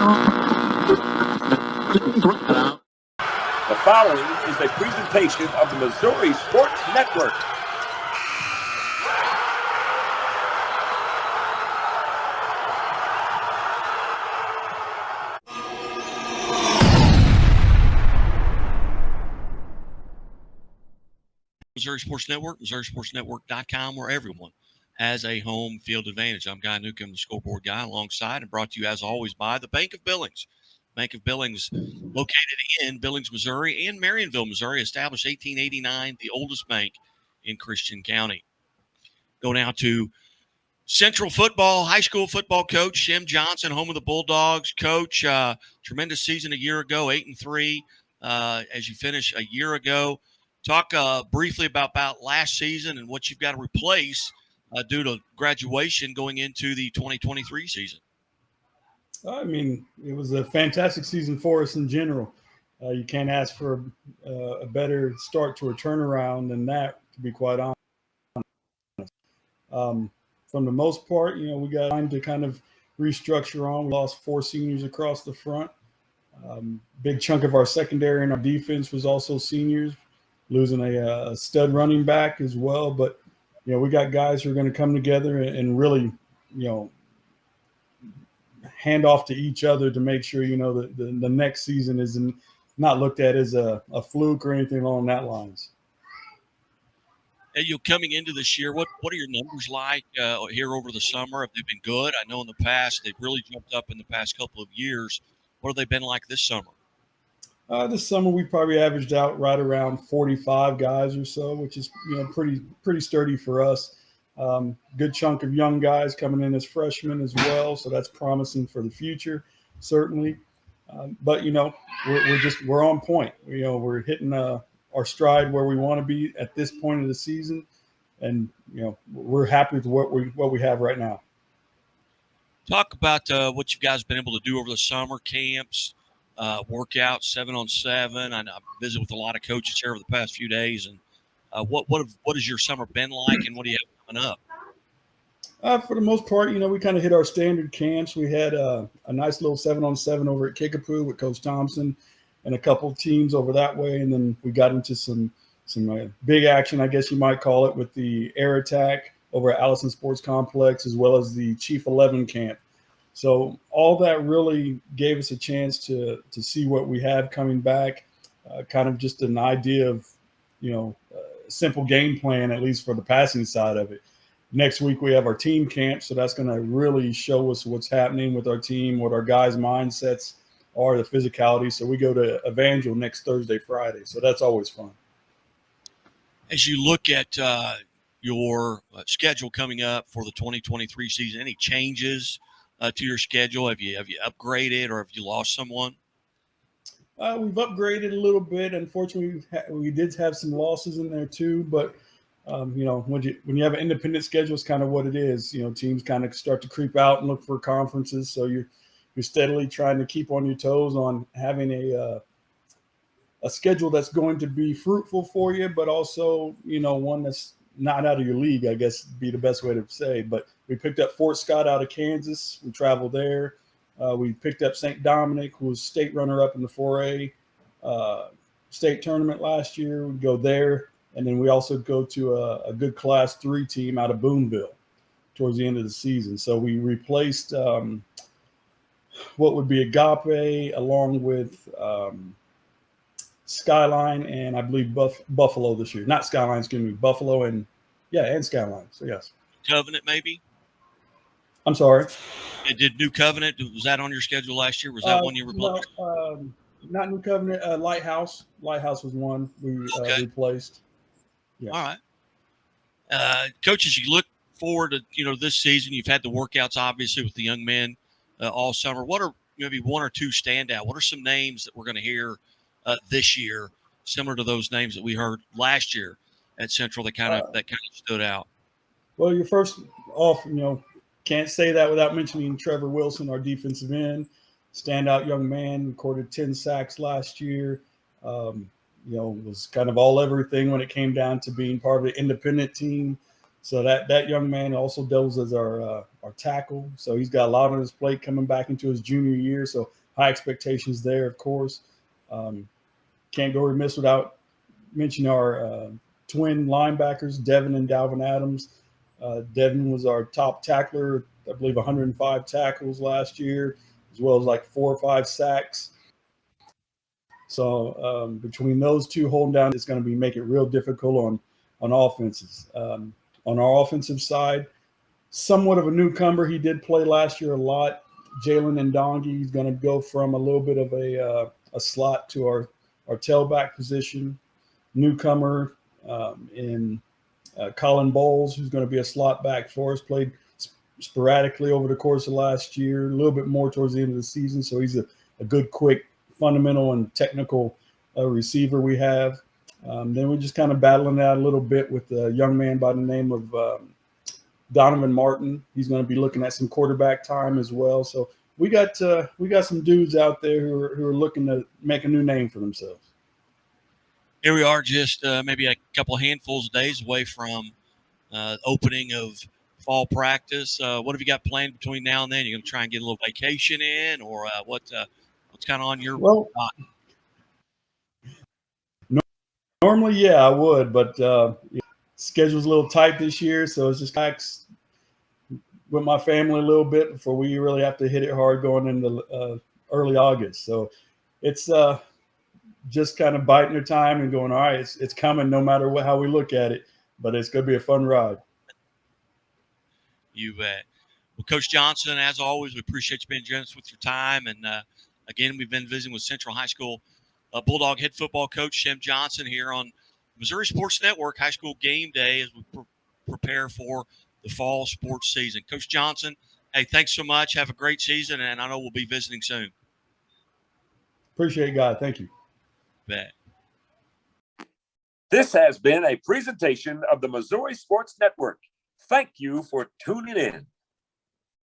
The following is a presentation of the Missouri Sports Network. Missouri Sports Network, MissouriSportsNetwork.com, where everyone has a home field advantage. I'm Guy Newcomb, the scoreboard guy, alongside and brought to you, as always, by the Bank of Billings. Bank of Billings, located in Billings, Missouri, and Marionville, Missouri, established 1889, the oldest bank in Christian County. Go now to Central football, high school football coach Shem Johnson, home of the Bulldogs. Coach, tremendous season a year ago, 8-3, as you finish a year ago. Talk briefly about last season and what you've got to replace due to graduation going into the 2023 season. I mean, it was a fantastic season for us in general. You can't ask for a better start to a turnaround than that, to be quite honest. From the most part, we got time to kind of restructure on. We lost 4 seniors across the front. Big chunk of our secondary and our defense was also seniors, losing a stud running back as well. But, we got guys who are going to come together and really, hand off to each other to make sure, the next season is not looked at as a fluke or anything along that lines. And coming into this year, what are your numbers like here over the summer? Have they been good? I know in the past they've really jumped up in the past couple of years. What have they been like this summer? This summer we probably averaged out right around 45 guys or so, which is pretty sturdy for us. Good chunk of young guys coming in as freshmen as well, so that's promising for the future, certainly. But we're on point. We're hitting our stride where we want to be at this point of the season, and we're happy with what we have right now. Talk about what you guys have been able to do over the summer camps, workouts, 7-on-7. I visited with a lot of coaches here over the past few days, and what has your summer been like, and what do you have coming up? For the most part, we kind of hit our standard camps. We had a nice little 7-on-7 over at Kickapoo with Coach Thompson and a couple teams over that way. And then we got into some big action, I guess you might call it, with the air attack over at Allison Sports Complex, as well as the Chief 11 camp. So all that really gave us a chance to see what we have coming back, kind of just an idea of, simple game plan, at least for the passing side of it. Next week, we have our team camp, so that's going to really show us what's happening with our team, what our guys' mindsets are, the physicality. So we go to Evangel next Thursday, Friday, so that's always fun. As you look at your schedule coming up for the 2023 season, any changes to your schedule? Have you upgraded, or have you lost someone? We've upgraded a little bit. Unfortunately, we did have some losses in there too, but when you have an independent schedule, it's kind of what it is. Teams kind of start to creep out and look for conferences, so you're steadily trying to keep on your toes on having a schedule that's going to be fruitful for you, but also one that's not out of your league, I guess would be the best way to say. But we picked up Fort Scott out of Kansas. We traveled there. We picked up St. Dominic, who was state runner-up in the 4A state tournament last year. We go there. And then we also go to a good Class 3 team out of Boonville towards the end of the season. So we replaced what would be Agape along with Skyline and I believe Buffalo this year. Not Skyline, excuse me, Buffalo and Skyline. So, yes. Covenant, maybe? I'm sorry? Did New Covenant, was that on your schedule last year? Was that one you replaced? No, not New Covenant. Lighthouse. Lighthouse was one we replaced. Yeah. All right. Coaches, you look forward to, this season. You've had the workouts, obviously, with the young men all summer. What are maybe one or two standout? What are some names that we're going to hear this year, similar to those names that we heard last year at Central that kind of stood out? Well, you're first off, can't say that without mentioning Trevor Wilson, our defensive end, standout young man, recorded 10 sacks last year. Was kind of all everything when it came down to being part of the independent team. So that young man also doubles as our tackle. So he's got a lot on his plate coming back into his junior year. So high expectations there, of course. Can't go remiss without mentioning our twin linebackers, Devin and Dalvin Adams. Devin was our top tackler, I believe 105 tackles last year, as well as like 4 or 5 sacks. So between those two holding down, it's going to be make it real difficult on offenses. On our offensive side, somewhat of a newcomer. He did play last year a lot. Jalen Ndongi is going to go from a little bit of a slot to our tailback position. Newcomer in Colin Bowles, who's going to be a slot back for us, played sporadically over the course of last year, a little bit more towards the end of the season. So he's a good, quick, fundamental, and technical receiver we have. Then we're just kind of battling out a little bit with a young man by the name of Donovan Martin. He's going to be looking at some quarterback time as well. So we got some dudes out there who are looking to make a new name for themselves. Here we are, just maybe a couple handfuls of days away from opening of fall practice. What have you got planned between now and then? You're going to try and get a little vacation in, or what's kind of on your Normally, yeah, I would, but schedule's a little tight this year, so it's just with my family a little bit before we really have to hit it hard going into early August. So it's just kind of biding your time and going, all right, it's coming no matter how we look at it, but it's going to be a fun ride. You bet. Well, Coach Johnson, as always, we appreciate you being generous with your time. And again, we've been visiting with Central High School Bulldog head football coach Shem Johnson here on Missouri Sports Network High School Game Day as we prepare for the fall sports season. Coach Johnson, hey, thanks so much. Have a great season, and I know we'll be visiting soon. Appreciate it, God. Thank you. Bet. This has been a presentation of the Missouri Sports Network. Thank you for tuning in.